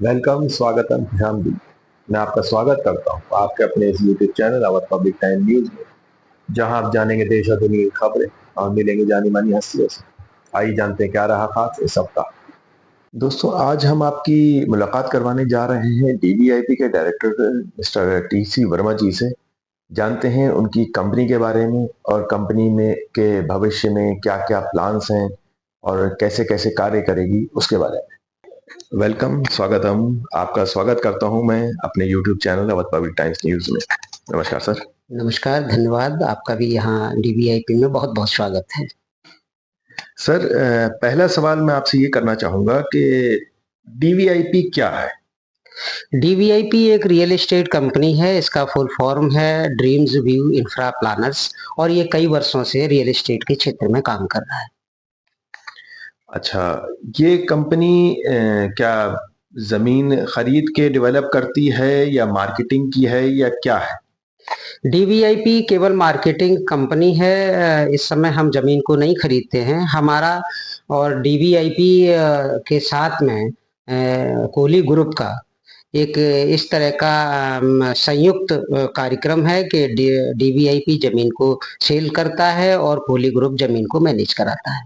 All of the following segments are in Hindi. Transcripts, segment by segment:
वेलकम, स्वागतम, खुशामदीद। मैं आपका स्वागत करता हूँ आपके अपने इस YouTube channel Awadh public time news में, जहां आप जानेंगे देश और दुनिया की खबरें और मिलेंगे जानी मानी हस्तियों से। आइए जानते हैं क्या रहा खास इस सप्ताह। दोस्तों, आज हम आपकी मुलाकात करवाने जा रहे हैं डीवीआईपी के डायरेक्टर मिस्टर टीसी वर्मा जी से। जानते हैं उनकी कंपनी के बारे में और कंपनी में के भविष्य में क्या क्या प्लान्स हैं और कैसे कैसे कार्य करेगी उसके बारे में। वेलकम, स्वागतम। आपका स्वागत करता हूं मैं अपने YouTube channel Awadh public times news में। नमस्कार सर। नमस्कार, धन्यवाद। आपका भी यहाँ डीवीआईपी में बहुत बहुत स्वागत है। सर, पहला सवाल मैं आपसे ये करना चाहूंगा कि डीवीआईपी क्या है। डीवीआईपी एक रियल एस्टेट कंपनी है। इसका फुल फॉर्म है ड्रीम्स व्यू इंफ्रा प्लानर्स और ये कई वर्षों से रियल एस्टेट के क्षेत्र में काम कर रहा है। अच्छा, ये कंपनी क्या जमीन खरीद के डेवलप करती है या मार्केटिंग की है या क्या है? डीवीआईपी केवल मार्केटिंग कंपनी है। इस समय हम जमीन को नहीं खरीदते हैं। हमारा और डीवीआईपी के साथ में कोहली ग्रुप का एक इस तरह का संयुक्त कार्यक्रम है कि डीवीआईपी जमीन को सेल करता है और कोहली ग्रुप जमीन को मैनेज कराता है।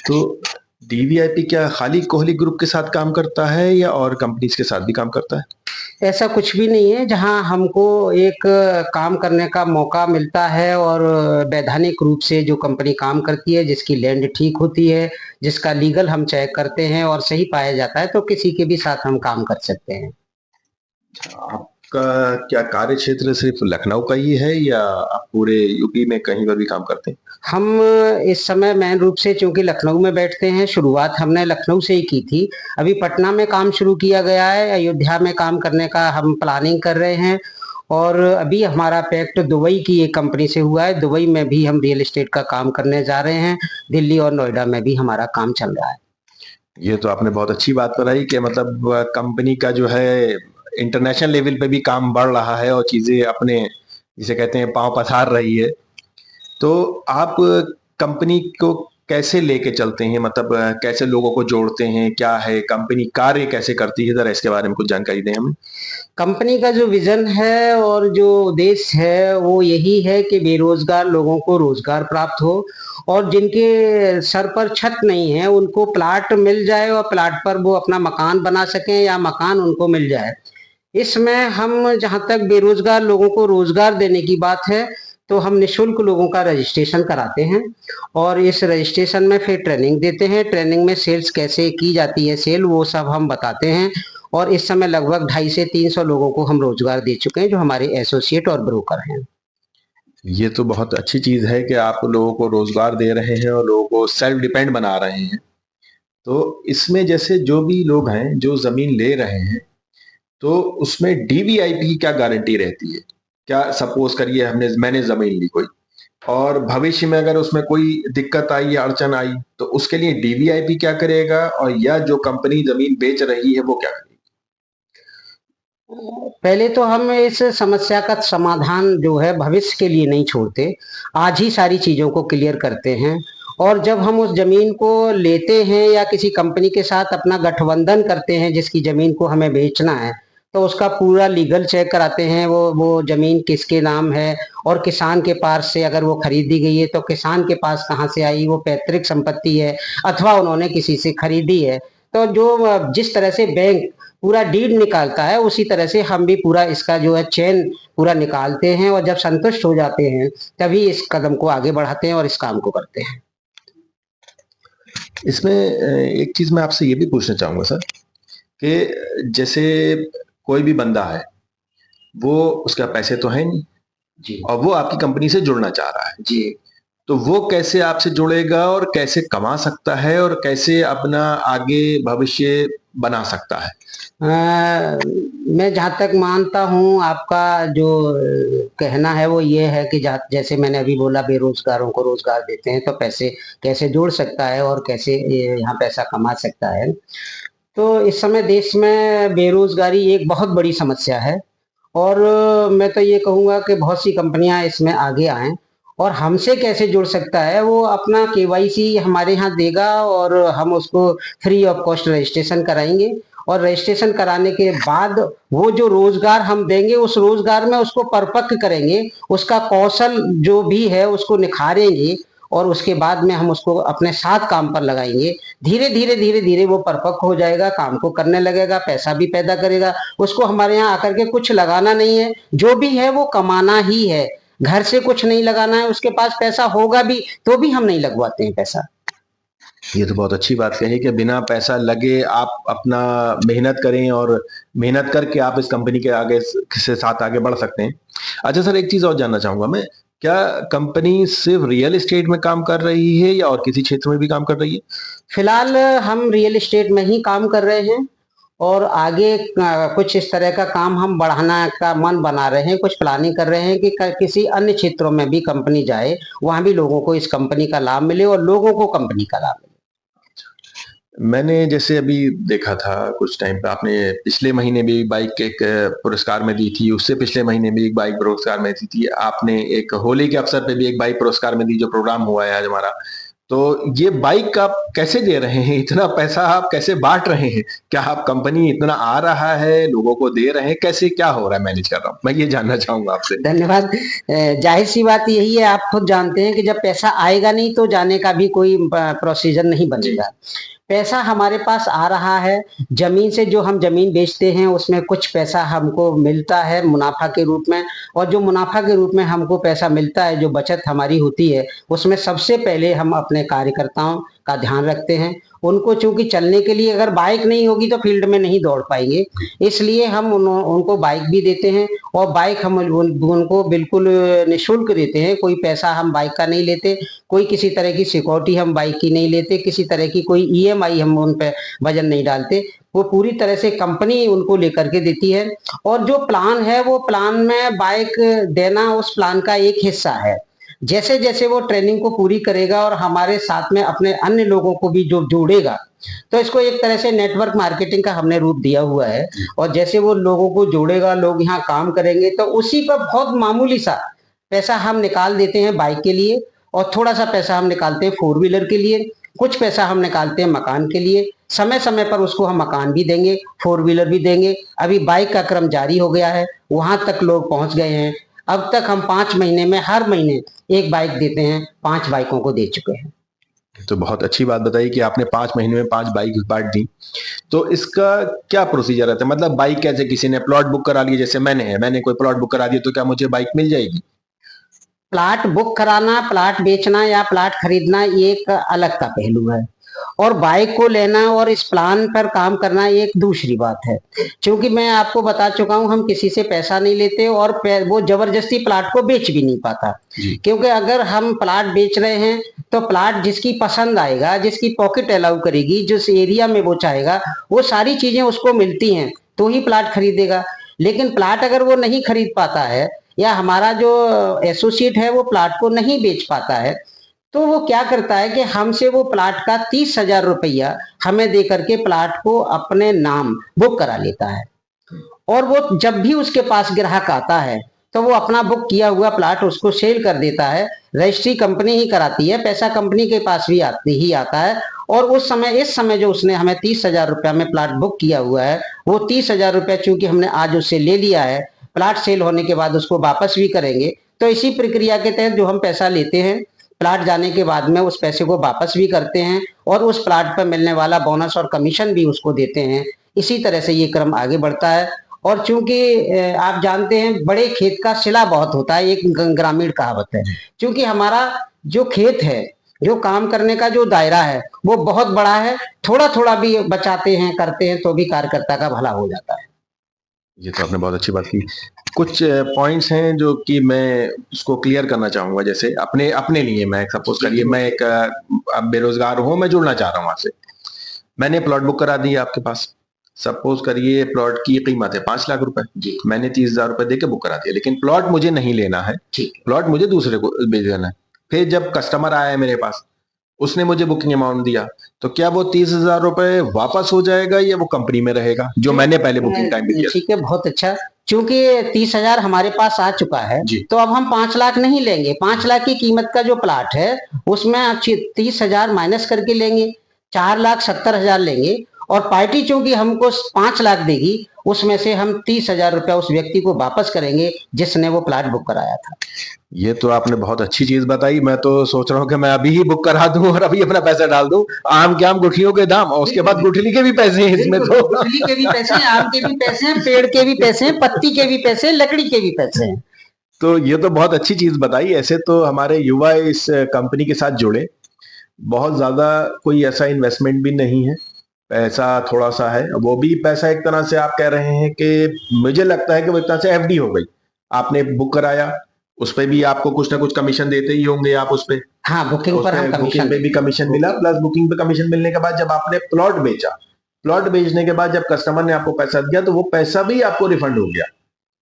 तो डीवीआईपी क्या खाली कोहली ग्रुप के साथ काम करता है या और कंपनीज के साथ भी काम करता है? ऐसा कुछ भी नहीं है। जहां हमको एक काम करने का मौका मिलता है और वैधानिक रूप से जो कंपनी काम करती है, जिसकी लैंड ठीक होती है, जिसका लीगल हम चेक करते हैं और सही पाया जाता है, तो किसी के भी साथ हम काम कर सकते हैं। आपका क्या कार्य क्षेत्र सिर्फ लखनऊ का ही है या आप पूरे यूपी में कहीं पर भी काम करते हैं? हम इस समय मेन रूप से चूंकि लखनऊ में बैठते हैं, शुरुआत हमने लखनऊ से ही की थी। अभी पटना में काम शुरू किया गया है, अयोध्या में काम करने का हम प्लानिंग कर रहे हैं और अभी हमारा पैक्ट दुबई की एक कंपनी से हुआ है। दुबई में भी हम रियल एस्टेट का काम करने जा रहे हैं। दिल्ली और नोएडा में भी हमारा काम चल रहा है। ये तो आपने बहुत अच्छी बात बताई कि मतलब कंपनी का जो है इंटरनेशनल लेवल पे भी काम बढ़ रहा है और चीजें अपने जिसे कहते हैं पांव पसार रही है। तो आप कंपनी को कैसे लेके चलते हैं, मतलब कैसे लोगों को जोड़ते हैं, क्या है कंपनी, कार्य कैसे करती है, जरा इसके बारे में कुछ जानकारी दें हमें। कंपनी का जो विजन है और जो उद्देश्य है वो यही है कि बेरोजगार लोगों को रोजगार प्राप्त हो और जिनके सर पर छत नहीं है उनको प्लाट मिल जाए और प्लाट पर वो अपना मकान बना सकें या मकान उनको मिल जाए। इसमें हम जहां तक बेरोजगार लोगों को रोजगार देने की बात है, तो हम निःशुल्क लोगों का रजिस्ट्रेशन कराते हैं और इस रजिस्ट्रेशन में फिर ट्रेनिंग देते हैं। ट्रेनिंग में सेल्स कैसे की जाती है, सेल वो सब हम बताते हैं और इस समय लगभग 250 से 300 लोगों को हम रोजगार दे चुके हैं, जो हमारे एसोसिएट और ब्रोकर हैं। ये तो बहुत अच्छी चीज है कि आप लोगों को रोजगार दे रहे हैं और लोगों को सेल्फ डिपेंड बना रहे हैं। तो इसमें जैसे जो भी लोग हैं जो जमीन ले रहे हैं, तो उसमें डीवीआईपी की क्या गारंटी रहती है? क्या सपोज करिए मैंने जमीन ली कोई और भविष्य में अगर उसमें कोई दिक्कत आई या अड़चन आई, तो उसके लिए डीवीआईपी क्या करेगा और या जो कंपनी जमीन बेच रही है वो क्या करेगी? पहले तो हम इस समस्या का समाधान जो है भविष्य के लिए नहीं छोड़ते, आज ही सारी चीजों को क्लियर करते हैं। और जब हम उस जमीन को लेते हैं या किसी कंपनी के साथ अपना गठबंधन करते हैं जिसकी जमीन को हमें बेचना है, तो उसका पूरा लीगल चेक कराते हैं। वो जमीन किसके नाम है और किसान के पास से अगर वो खरीदी गई है तो किसान के पास कहाँ से आई, वो पैतृक संपत्ति है अथवा उन्होंने किसी से खरीदी है। तो जो जिस तरह से बैंक पूरा डीड निकालता है, उसी तरह से हम भी पूरा इसका जो है चेन पूरा निकालते हैं और जब संतुष्ट हो जाते हैं तभी इस कदम को आगे बढ़ाते हैं और इस काम को करते हैं। इसमें एक चीज मैं आपसे ये भी पूछना चाहूंगा सर कि जैसे कोई भी बंदा है, वो उसका पैसे तो है नहीं जी और वो आपकी कंपनी से जुड़ना चाह रहा है, जी। तो वो कैसे आपसे जुड़ेगा और कैसे कमा सकता है और कैसे अपना आगे भविष्य बना सकता है? मैं जहाँ तक मानता हूँ आपका जो कहना है वो ये है कि जैसे मैंने अभी बोला बेरोजगारों को रोजगार देते हैं तो पैसे कैसे जोड़ सकता है और कैसे यहाँ पैसा कमा सकता है। तो इस समय देश में बेरोजगारी एक बहुत बड़ी समस्या है और मैं तो ये कहूँगा कि बहुत सी कंपनियां इसमें आगे आएं और हमसे कैसे जुड़ सकता है, वो अपना केवाईसी हमारे यहाँ देगा और हम उसको फ्री ऑफ कॉस्ट रजिस्ट्रेशन कराएंगे। और रजिस्ट्रेशन कराने के बाद वो जो रोजगार हम देंगे, उस रोजगार में उसको परिपक्व करेंगे, उसका कौशल जो भी है उसको निखारेंगे और उसके बाद में हम उसको अपने साथ काम पर लगाएंगे। धीरे धीरे वो परिपक्व हो जाएगा, काम को करने लगेगा, पैसा भी पैदा करेगा। उसको हमारे यहाँ आकर के कुछ लगाना नहीं है, जो भी है वो कमाना ही है, घर से कुछ नहीं लगाना है। उसके पास पैसा होगा भी तो भी हम नहीं लगवाते हैं पैसा। ये तो बहुत अच्छी बात कही कि बिना पैसा लगे आप अपना मेहनत करें और मेहनत करके आप इस कंपनी के आगे से साथ आगे बढ़ सकते हैं। अच्छा सर, एक चीज और जानना चाहूंगा मैं, क्या कंपनी सिर्फ रियल एस्टेट में काम कर रही है या और किसी क्षेत्र में भी काम कर रही है? फिलहाल हम रियल एस्टेट में ही काम कर रहे हैं और आगे कुछ इस तरह का काम हम बढ़ाना का मन बना रहे हैं, कुछ प्लानिंग कर रहे हैं कि किसी अन्य क्षेत्रों में भी कंपनी जाए, वहां भी लोगों को इस कंपनी का लाभ मिले और लोगों को कंपनी का लाभ मिले। मैंने जैसे अभी देखा था कुछ टाइम पे, आपने पिछले महीने भी बाइक एक पुरस्कार में दी थी, उससे पिछले महीने भी एक बाइक पुरस्कार में दी थी, आपने एक होली के अवसर पे भी एक बाइक पुरस्कार में दी, जो प्रोग्राम हुआ है आज हमारा। तो ये बाइक आप कैसे दे रहे हैं? इतना पैसा आप कैसे बांट रहे हैं? क्या आप कंपनी इतना आ रहा है, लोगों को दे रहे हैं, कैसे क्या हो रहा है, मैनेज कर रहा हूँ, मैं ये जानना चाहूंगा आपसे। धन्यवाद। जाहिर सी बात यही है, आप खुद जानते हैं कि जब पैसा आएगा नहीं तो जाने का भी कोई प्रोसीजर नहीं बनेगा। पैसा हमारे पास आ रहा है, जमीन से जो हम जमीन बेचते हैं उसमें कुछ पैसा हमको मिलता है मुनाफा के रूप में, और जो मुनाफा के रूप में हमको पैसा मिलता है, जो बचत हमारी होती है, उसमें सबसे पहले हम अपने कार्यकर्ताओं का ध्यान रखते हैं। उनको चूंकि चलने के लिए अगर बाइक नहीं होगी तो फील्ड में नहीं दौड़ पाएंगे, इसलिए हम उनको बाइक भी देते हैं और बाइक हम उनको बिल्कुल निःशुल्क देते हैं। कोई पैसा हम बाइक का नहीं लेते, कोई किसी तरह की सिक्योरिटी हम बाइक की नहीं लेते, किसी तरह की कोई ईएमआई हम उन पे वजन नहीं डालते। वो पूरी तरह से कंपनी उनको लेकर के देती है और जो प्लान है वो प्लान में बाइक देना उस प्लान का एक हिस्सा है। जैसे जैसे वो ट्रेनिंग को पूरी करेगा और हमारे साथ में अपने अन्य लोगों को भी जो जोड़ेगा, तो इसको एक तरह से नेटवर्क मार्केटिंग का हमने रूप दिया हुआ है। और जैसे वो लोगों को जोड़ेगा, लोग यहाँ काम करेंगे, तो उसी पर बहुत मामूली सा पैसा हम निकाल देते हैं बाइक के लिए और थोड़ा सा पैसा हम निकालते हैं फोर व्हीलर के लिए, कुछ पैसा हम निकालते हैं मकान के लिए। समय समय पर उसको हम मकान भी देंगे, फोर व्हीलर भी देंगे। अभी बाइक का क्रम जारी हो गया है, वहां तक लोग पहुंच गए हैं। अब तक हम 5 महीने में हर महीने एक बाइक देते हैं, 5 बाइकों को दे चुके हैं। तो बहुत अच्छी बात बताई कि आपने 5 महीने में 5 बाइक बांट दी। तो इसका क्या प्रोसीजर रहता है? मतलब बाइक कैसे, किसी ने प्लॉट बुक करा लिया, जैसे मैंने कोई प्लॉट बुक करा दिया, तो क्या मुझे बाइक मिल जाएगी? प्लाट बुक कराना, प्लाट बेचना या प्लाट खरीदना ये एक अलग का पहलू है और बाइक को लेना और इस प्लान पर काम करना एक दूसरी बात है। क्योंकि मैं आपको बता चुका हूं, हम किसी से पैसा नहीं लेते और वो जबरदस्ती प्लाट को बेच भी नहीं पाता। क्योंकि अगर हम प्लाट बेच रहे हैं तो प्लाट जिसकी पसंद आएगा, जिसकी पॉकेट अलाउ करेगी, जिस एरिया में वो चाहेगा, वो सारी चीजें उसको मिलती हैं तो ही प्लाट खरीदेगा। लेकिन प्लाट अगर वो नहीं खरीद पाता है या हमारा जो एसोसिएट है वो प्लाट को नहीं बेच पाता है, तो वो क्या करता है कि हमसे वो प्लाट का 30,000 रुपया हमें दे करके प्लाट को अपने नाम बुक करा लेता है। और वो जब भी उसके पास ग्राहक आता है तो वो अपना बुक किया हुआ प्लाट उसको सेल कर देता है। रजिस्ट्री कंपनी ही कराती है, पैसा कंपनी के पास भी ही आता है। और उस समय, इस समय जो उसने हमें 30,000 रुपया में प्लाट बुक किया हुआ है, वो 30,000 रुपया चूंकि हमने आज उससे ले लिया है, प्लाट सेल होने के बाद उसको वापस भी करेंगे। तो इसी प्रक्रिया के तहत जो हम पैसा लेते हैं, प्लाट जाने के बाद में उस पैसे को वापस भी करते हैं और उस प्लाट पर मिलने वाला बोनस और कमीशन भी उसको देते हैं। इसी तरह से ये क्रम आगे बढ़ता है। और चूंकि आप जानते हैं बड़े खेत का सिला बहुत होता है, एक ग्रामीण कहावत है। चूंकि हमारा जो खेत है, जो काम करने का जो दायरा है वो बहुत बड़ा है, थोड़ा थोड़ा भी बचाते हैं, करते हैं, तो भी कार्यकर्ता का भला हो जाता है। ये तो आपने बहुत अच्छी बात की। कुछ पॉइंट्स हैं जो कि मैं उसको क्लियर करना चाहूंगा, जैसे अपने अपने लिए, मैं सपोज करिए मैं एक बेरोजगार हूँ, मैं जुड़ना चाह रहा हूँ आपसे। मैंने प्लॉट बुक करा दिया आपके पास, सपोज करिए प्लॉट की कीमत है 5 लाख रुपए, मैंने 30,000 रुपए देके बुक करा दिया, लेकिन प्लॉट मुझे नहीं लेना है, प्लॉट मुझे दूसरे को बेच देना है। फिर जब कस्टमर आया है मेरे पास, उसने मुझे बुकिंग अमाउंट दिया, तो क्या वो 30,000 रुपए वापस हो जाएगा या वो कंपनी में रहेगा जो मैंने पहले बुकिंग टाइम पे किया? ठीक है, बहुत अच्छा। चूंकि 30,000 हमारे पास आ चुका है, जी। तो अब हम 5 लाख नहीं लेंगे। 5 लाख की कीमत का जो प्लाट है उसमें 30,000 माइनस करके लेंगे, 4,70,000 लेंगे। और पार्टी चूंकि हमको 5 लाख देगी, उसमें से हम 30,000 रुपया उस व्यक्ति को वापस करेंगे जिसने वो प्लाट बुक कराया था। ये तो आपने बहुत अच्छी चीज बताई। मैं तो सोच रहा हूँ कि मैं अभी ही बुक करा दूं और अभी अपना पैसा डाल दूं। आम के आम, गुठलियों के दाम, और उसके बाद गुठली के भी पैसे हैं इसमें तो। गुठली के भी पैसे हैं, आम के भी पैसे हैं, पेड़ के भी पैसे हैं, पत्ती के भी पैसे हैं, लकड़ी के भी पैसे हैं। तो ये तो बहुत अच्छी चीज बताई। ऐसे तो हमारे युवा इस कंपनी के साथ जुड़े, बहुत ज्यादा कोई ऐसा इन्वेस्टमेंट भी नहीं है, पैसा थोड़ा सा है। वो भी पैसा एक तरह से आप कह रहे हैं कि मुझे लगता है कि वो एक तरह से एफडी हो गई। आपने बुक कराया, उस पे भी आपको कुछ ना कुछ कमीशन देते ही होंगे आप उस पे। हाँ, बुकिंग पर हम बुकिंग कमीशन पे भी कमीशन मिला, प्लस बुकिंग पे कमीशन मिलने के बाद जब आपने प्लॉट बेचा, प्लॉट बेचने के बाद जब कस्टमर ने आपको पैसा दिया तो वो पैसा भी आपको रिफंड हो गया।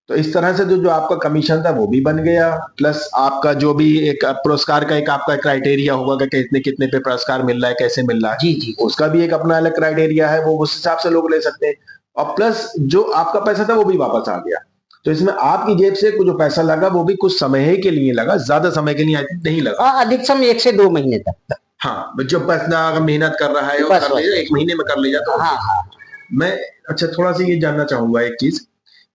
तो इस तरह से जो जो आपका कमीशन था वो भी बन गया, प्लस आपका जो भी एक पुरस्कार का एक आपका क्राइटेरिया होगा कि कितने कितने पे पुरस्कार मिल रहा है, कैसे मिल रहा है, जी जी। उसका भी एक अपना अलग क्राइटेरिया है, वो उस हिसाब से लोग ले सकते हैं। और प्लस जो आपका पैसा था वो भी वापस आ गया। तो इसमें आपकी जेब से जो पैसा लगा वो भी कुछ समय ही के लिए लगा, ज्यादा समय के लिए आई थिंक नहीं लगा। अधिकतम 1 से 2 महीने तक। हाँ, जो अपना अगर मेहनत कर रहा है और बस कर बस ले, बस। एक महीने में कर ले जाता हाँ हाँ। मैं। अच्छा, थोड़ा सा ये जानना चाहूंगा एक चीज,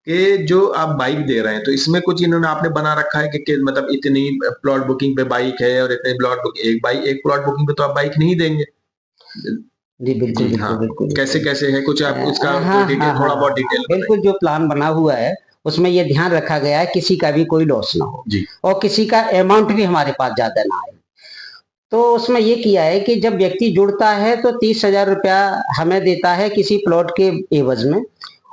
कि जो आप बाइक दे रहे हैं तो इसमें कुछ इन्होंने आपने बना रखा है कि मतलब इतनी प्लॉट बुकिंग पे बाइक है और इतने प्लॉट बुक, एक प्लॉट बुकिंग पे तो आप बाइक नहीं देंगे। जी बिल्कुल जी हाँ, बिल्कुल बिल्कुल कैसे बिल्कुल। कैसे है कुछ आप इसका हाँ हाँ डिटेल, हाँ थोड़ा हाँ, बहुत डिटेल बताइए। बिल्कुल जो प्लान बना हुआ है उसमें ये ध्यान रखा गया है किसी का भी कोई लॉस ना हो जी और किसी का अमाउंट भी हमारे पास ज्यादा ना आए। तो उसमें ये किया है कि जब व्यक्ति जुड़ता है तो 30,000 रुपया हमें देता है किसी प्लॉट के एवज में।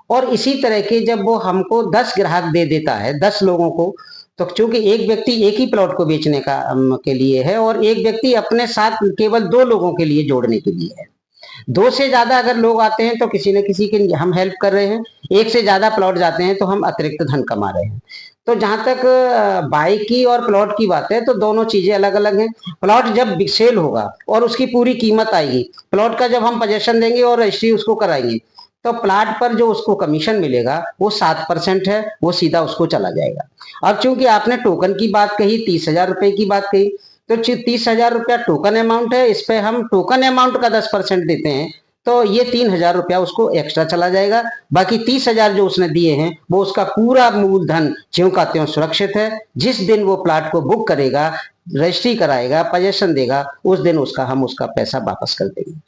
और इसी तरह के जब वो हमको 10 ग्राहक दे देता है, 10 लोगों को, तो चूंकि एक व्यक्ति एक ही प्लॉट को बेचने का के लिए है और एक व्यक्ति अपने साथ केवल 2 लोगों के लिए जोड़ने के लिए है। 2 से ज्यादा अगर लोग आते हैं तो किसी न किसी की हम हेल्प कर रहे हैं, 1 से ज्यादा प्लॉट जाते हैं तो हम अतिरिक्त धन कमा रहे हैं। तो जहां तक बाइक की और प्लॉट की बात है तो दोनों चीजें अलग अलग हैं। प्लॉट जब सेल होगा और उसकी पूरी कीमत आएगी, प्लॉट का जब हम पोजेशन देंगे और रजिस्ट्री उसको कराएंगे, तो प्लाट पर जो उसको कमीशन मिलेगा वो 7% है, वो सीधा उसको चला जाएगा। अब चूंकि आपने टोकन की बात कही, 30,000 रुपए की बात कही, तो 30,000 रुपया टोकन अमाउंट है, इस पे हम टोकन अमाउंट का 10% देते हैं, तो ये 3,000 रुपया उसको एक्स्ट्रा चला जाएगा। बाकी 30,000 जो उसने दिए हैं वो उसका पूरा मूलधन ज्यों का त्यों सुरक्षित है। जिस दिन वो प्लाट को बुक करेगा, रजिस्ट्री कराएगा, पोजेशन देगा, उस दिन हम उसका पैसा वापस कर देंगे।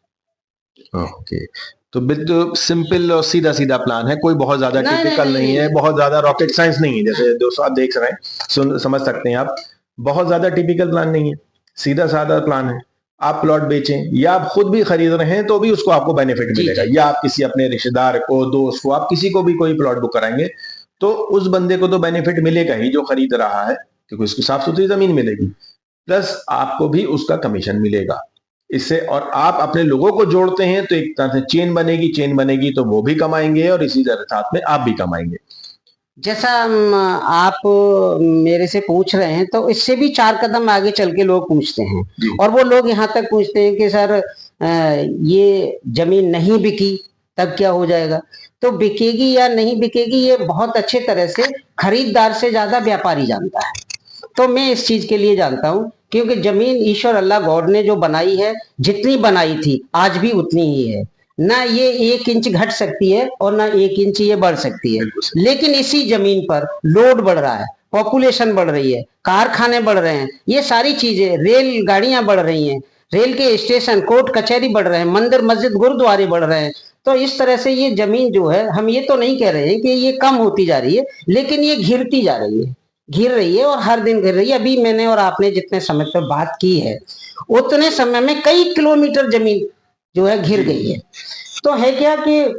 ओके, तो बिल्कुल सिंपल और सीधा सीधा प्लान है, कोई बहुत ज्यादा नहीं नहीं टिपिकल नहीं नहीं है, नहीं। बहुत ज्यादा रॉकेट साइंस नहीं है। जैसे दोस्तों आप देख रहे हैं, समझ सकते हैं आप, बहुत ज्यादा टिपिकल प्लान नहीं है, सीधा साधा प्लान है। आप प्लॉट बेचें या आप खुद भी खरीद रहे हैं तो भी उसको आपको बेनिफिट जी मिलेगा, जी। या आप किसी अपने रिश्तेदार को, दोस्त को, आप किसी को भी कोई प्लॉट बुक कराएंगे तो उस बंदे को तो बेनिफिट मिलेगा ही जो खरीद रहा है, क्योंकि उसको साफ सुथरी जमीन मिलेगी, प्लस आपको भी उसका कमीशन मिलेगा इससे। और आप अपने लोगों को जोड़ते हैं तो एक तरह से चेन बनेगी, चेन बनेगी तो वो भी कमाएंगे और इसी तरह साथ में आप भी कमाएंगे। जैसा आप मेरे से पूछ रहे हैं तो इससे भी 4 कदम आगे चल के लोग पूछते हैं। जी और वो लोग यहाँ तक पूछते हैं कि सर ये जमीन नहीं बिकी तब क्या हो जाएगा। तो बिकेगी या नहीं बिकेगी ये बहुत अच्छे तरह से खरीदार से ज्यादा व्यापारी जानता है। तो मैं इस चीज के लिए जानता हूं क्योंकि जमीन ईश्वर अल्लाह गॉड ने जो बनाई है, जितनी बनाई थी आज भी उतनी ही है। ना ये 1 इंच घट सकती है और ना 1 इंच ये बढ़ सकती है। बिल्कुल सही। लेकिन इसी जमीन पर लोड बढ़ रहा है, पॉपुलेशन बढ़ रही है, कारखाने बढ़ रहे हैं, ये सारी चीजें, रेल गाड़ियां बढ़ रही हैं, रेल के स्टेशन, कोर्ट कचहरी बढ़ रहे हैं, मंदिर मस्जिद गुरुद्वारे बढ़ रहे हैं। तो इस तरह से ये जमीन जो है, हम ये तो नहीं कह रहे हैं कि ये कम होती जा रही है, लेकिन ये घिरती जा रही है, घिर रही है और हर दिन घिर रही है। अभी मैंने और आपने जितने समय पर बात की है उतने समय में कई किलोमीटर जमीन जो है घिर गई है। तो है क्या कि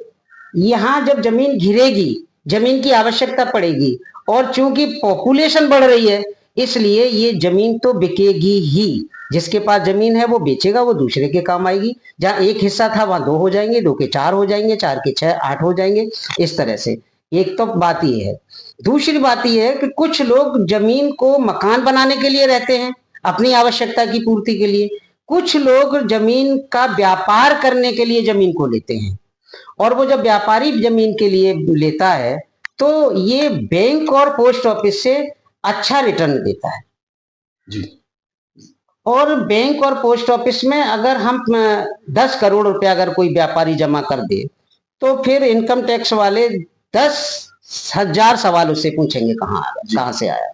यहाँ जब जमीन घिरेगी, जमीन की आवश्यकता पड़ेगी और चूंकि पॉपुलेशन बढ़ रही है इसलिए ये जमीन तो बिकेगी ही। जिसके पास जमीन है वो बेचेगा, वो दूसरे के काम आएगी। जहां एक हिस्सा था वहां 2 हो जाएंगे, 2 के 4 हो जाएंगे, 4 के 6, 8 हो जाएंगे। इस तरह से एक तो बात ये है। दूसरी बात ये है कि कुछ लोग जमीन को मकान बनाने के लिए रहते हैं, अपनी आवश्यकता की पूर्ति के लिए। कुछ लोग जमीन का व्यापार करने के लिए जमीन को लेते हैं और वो जब व्यापारी जमीन के लिए लेता है तो ये बैंक और पोस्ट ऑफिस से अच्छा रिटर्न देता है। जी। और बैंक और पोस्ट ऑफिस में अगर हम 10 करोड़ रुपया अगर कोई व्यापारी जमा कर दे, तो फिर इनकम टैक्स वाले 10,000 सवाल उससे पूछेंगे कहाँ से आया।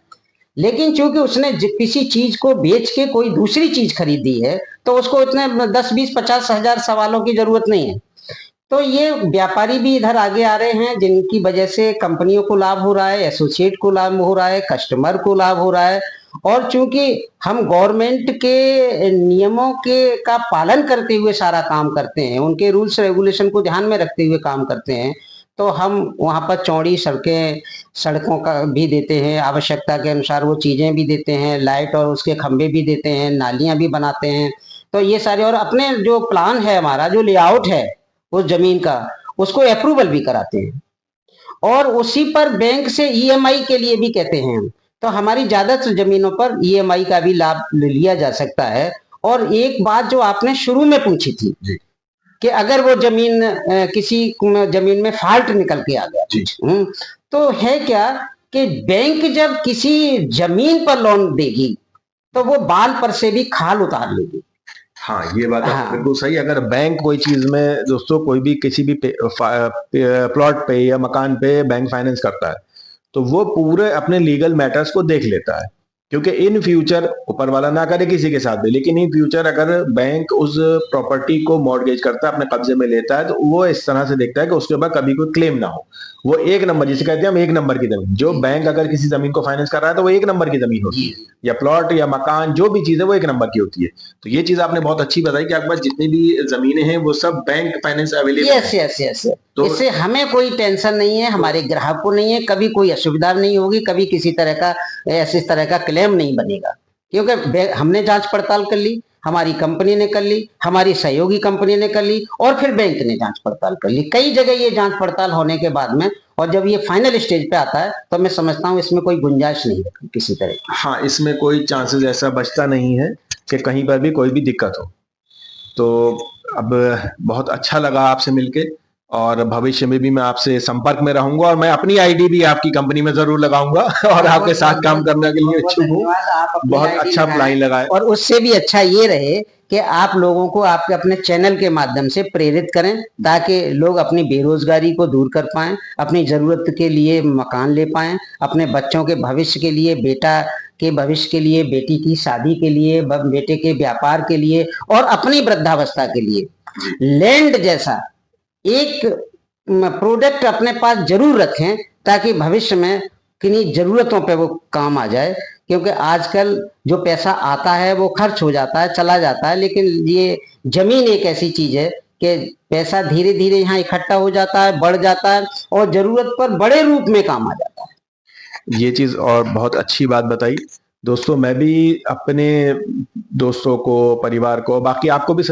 लेकिन चूंकि उसने किसी चीज को बेच के कोई दूसरी चीज खरीदी है, तो उसको इतने 10, 20, 50,000 सवालों की जरूरत नहीं है। तो ये व्यापारी भी इधर आगे आ रहे हैं, जिनकी वजह से कंपनियों को लाभ हो रहा है, एसोसिएट को लाभ हो रहा है, कस्टमर को लाभ हो रहा है। और चूंकि हम गवर्नमेंट के नियमों के का पालन करते हुए सारा काम करते हैं, उनके रूल्स रेगुलेशन को ध्यान में रखते हुए काम करते हैं, तो हम वहां पर चौड़ी सड़कों का भी देते हैं, आवश्यकता के अनुसार वो चीजें भी देते हैं, लाइट और उसके खंभे भी देते हैं, नालियां भी बनाते हैं। तो ये सारे, और अपने जो प्लान है, हमारा जो लेआउट है उस जमीन का, उसको अप्रूवल भी कराते हैं। और उसी पर बैंक से ईएमआई के लिए भी कहते हैं हम। तो हमारी ज्यादातर जमीनों पर ईएमआई का भी लाभ लिया जा सकता है। और एक बात जो आपने शुरू में पूछी थी कि अगर वो जमीन किसी जमीन में फॉल्ट निकल के आ गया, तो है क्या कि बैंक जब किसी जमीन पर लोन देगी, तो वो बाल पर से भी खाल उतार लेगी। हाँ, ये बात हाँ। बिल्कुल सही। अगर बैंक कोई चीज में दोस्तों कोई भी किसी भी प्लॉट पे या मकान पे बैंक फाइनेंस करता है, तो वो पूरे अपने लीगल मैटर्स को देख लेता है, क्योंकि इन फ्यूचर, ऊपर वाला ना करे किसी के साथ भी, लेकिन इन फ्यूचर अगर बैंक उस प्रॉपर्टी को मॉर्गेज करता है, अपने कब्जे में लेता है, तो वो इस तरह से देखता है कि उसके ऊपर कभी कोई क्लेम ना हो। वो एक नंबर, जिसे कहते हैं हम, एक नंबर की जमीन, जो बैंक अगर किसी जमीन को फाइनेंस कर रहा है तो वो एक नंबर की जमीन होती है, या प्लॉट या मकान, जो भी चीज है वो एक नंबर की होती है। तो ये चीज आपने बहुत अच्छी बताई कि आपके पास जितनी भी जमीनें हैं वो सब बैंक फाइनेंस अवेलेबल है। Yes yes yes. तो इससे हमें कोई टेंशन नहीं है, हमारे ग्राहक को नहीं है, कभी कोई असुविधा नहीं होगी, कभी किसी तरह का ऐसे तरह का क्लेम नहीं बनेगा, क्योंकि हमने जांच पड़ताल कर ली, हमारी कंपनी ने कर ली, हमारी सहयोगी कंपनी ने कर ली, और फिर बैंक ने जांच पड़ताल कर ली। कई जगह ये जांच पड़ताल होने के बाद में, और जब ये फाइनल स्टेज पे आता है, तो मैं समझता हूँ इसमें कोई गुंजाइश नहीं है किसी तरह की। हाँ, इसमें कोई चांसेस ऐसा बचता नहीं है कि कहीं पर भी कोई भी दिक्कत हो। तो अब बहुत अच्छा लगा आपसे मिलके, और भविष्य में भी मैं आपसे संपर्क में रहूंगा, और मैं अपनी आईडी भी आपकी कंपनी में जरूर लगाऊंगा और आपके साथ काम करने के लिए इच्छुक हूँ। बहुत अच्छा प्लान लगाए। और उससे भी अच्छा ये रहे कि आप लोगों को आपके अपने चैनल के माध्यम से प्रेरित करें, ताकि लोग अपनी बेरोजगारी को दूर कर पाएं, अपनी जरूरत के लिए मकान ले पाएं, अपने बच्चों के भविष्य के लिए, बेटा के भविष्य के लिए, बेटी की शादी के लिए, बेटे के व्यापार के लिए, और अपनी वृद्धावस्था के लिए लैंड जैसा एक प्रोडक्ट अपने पास जरूर रखें, ताकि भविष्य में किन्हीं जरूरतों पे वो काम आ जाए। क्योंकि आजकल जो पैसा आता है वो खर्च हो जाता है, चला जाता है, लेकिन ये जमीन एक ऐसी चीज है कि पैसा धीरे धीरे यहाँ इकट्ठा हो जाता है, बढ़ जाता है, और जरूरत पर बड़े रूप में काम आ जाता है। ये चीज और बहुत अच्छी बात बताई दोस्तों। मैं भी अपने दोस्तों को, परिवार को, बाकी आपको भी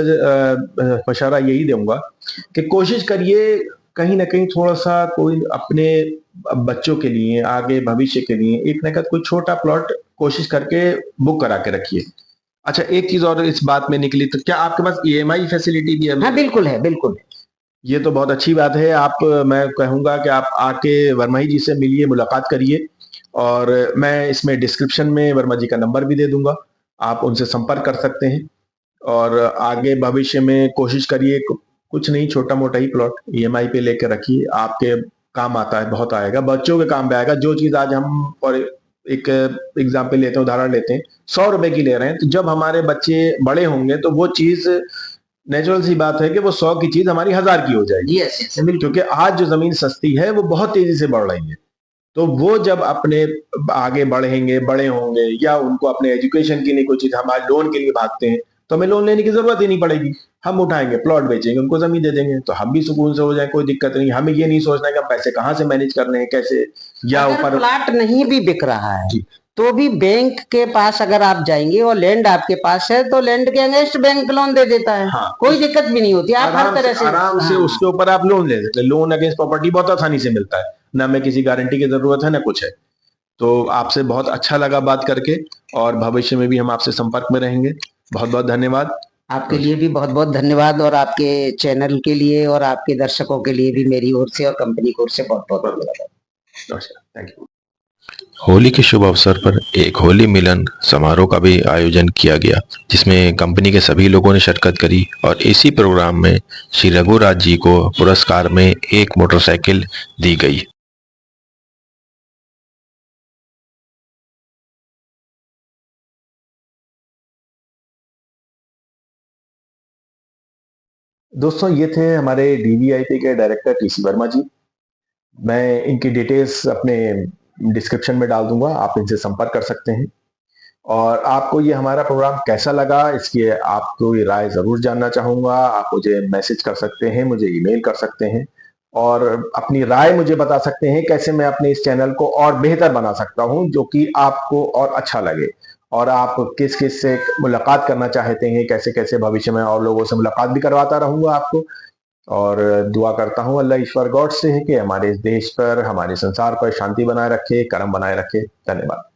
मशवरा यही दूंगा कि कोशिश करिए कहीं ना कहीं थोड़ा सा कोई अपने बच्चों के लिए, आगे भविष्य के लिए एक ना कोई छोटा प्लॉट कोशिश करके बुक करा के रखिए। अच्छा, एक चीज और इस बात में निकली, तो क्या आपके पास ईएमआई फैसिलिटी भी है? हाँ, बिल्कुल है, बिल्कुल है। ये तो बहुत अच्छी बात है। आप, मैं कहूंगा कि आप आके वर्मा जी से मिलिए, मुलाकात करिए, और मैं इसमें डिस्क्रिप्शन में वर्मा जी का नंबर भी दे दूंगा, आप उनसे संपर्क कर सकते हैं। और आगे भविष्य में कोशिश करिए, कुछ नहीं, छोटा मोटा ही प्लॉट ईएमआई पे लेकर रखिए, आपके काम आता है, बहुत आएगा, बच्चों के काम भी आएगा। जो चीज आज हम, और एक एग्जाम्पल लेते हैं, उदाहरण लेते हैं, 100 रुपए की ले रहे हैं, तो जब हमारे बच्चे बड़े होंगे तो वो चीज, नेचुरल सी बात है कि वो 100 की चीज हमारी 1000 की हो जाएगी। क्योंकि आज जो जमीन सस्ती है वो बहुत तेजी से बढ़ रही है। तो वो जब अपने आगे बढ़ेंगे, बड़े होंगे, या उनको अपने एजुकेशन के लिए कोई चीज, हमारे लोन के लिए भागते हैं, तो हमें लोन लेने की जरूरत ही नहीं पड़ेगी। हम उठाएंगे, प्लॉट बेचेंगे, उनको जमीन दे देंगे, तो हम भी सुकून से हो जाए, कोई दिक्कत नहीं। हमें ये नहीं सोचना है कि हम पैसे कहाँ से मैनेज करने हैं, कैसे, या ऊपर प्लॉट नहीं भी बिक रहा है तो भी बैंक के पास अगर आप जाएंगे और लैंड आपके पास है, तो लैंड के अगेंस्ट बैंक लोन दे देता है। हाँ, कोई दिक्कत भी नहीं होती, आप हर तरह से आराम से उसके ऊपर आप लोन ले सकते हैं। लोन अगेंस्ट प्रॉपर्टी बहुत आसानी से मिलता है, ना हमें किसी गारंटी की जरूरत है, ना कुछ है। तो आपसे बहुत अच्छा लगा बात करके, और भविष्य में भी हम आपसे संपर्क में रहेंगे। बहुत बहुत धन्यवाद। आपके लिए भी बहुत बहुत धन्यवाद, और आपके चैनल के लिए और आपके दर्शकों के लिए भी मेरी ओर से और कंपनी की ओर से बहुत बहुत धन्यवाद। नमस्कार, थैंक यू। होली के शुभ अवसर पर एक होली मिलन समारोह का भी आयोजन किया गया, जिसमें कंपनी के सभी लोगों ने शिरकत करी और इसी प्रोग्राम में श्री रघुराज जी को पुरस्कार में एक मोटरसाइकिल दी गई। दोस्तों, ये थे हमारे डीवीआईपी के डायरेक्टर टीसी वर्मा जी। मैं इनकी डिटेल्स अपने डिस्क्रिप्शन में डाल दूंगा, आप इनसे संपर्क कर सकते हैं। और आपको ये हमारा प्रोग्राम कैसा लगा, इसकी आपको ये राय ज़रूर जानना चाहूँगा। आप मुझे मैसेज कर सकते हैं, मुझे ईमेल कर सकते हैं और अपनी राय मुझे बता सकते हैं कैसे मैं अपने इस चैनल को और बेहतर बना सकता हूँ, जो कि आपको और अच्छा लगे। और आप किस-किस से मुलाकात करना चाहते हैं, कैसे-कैसे भविष्य में और लोगों से मुलाकात भी करवाता रहूँगा आपको। और दुआ करता हूँ अल्लाह ईश्वर गॉड से है कि हमारे इस देश पर, हमारे संसार पर शांति बनाए रखे, करम बनाए रखे। धन्यवाद।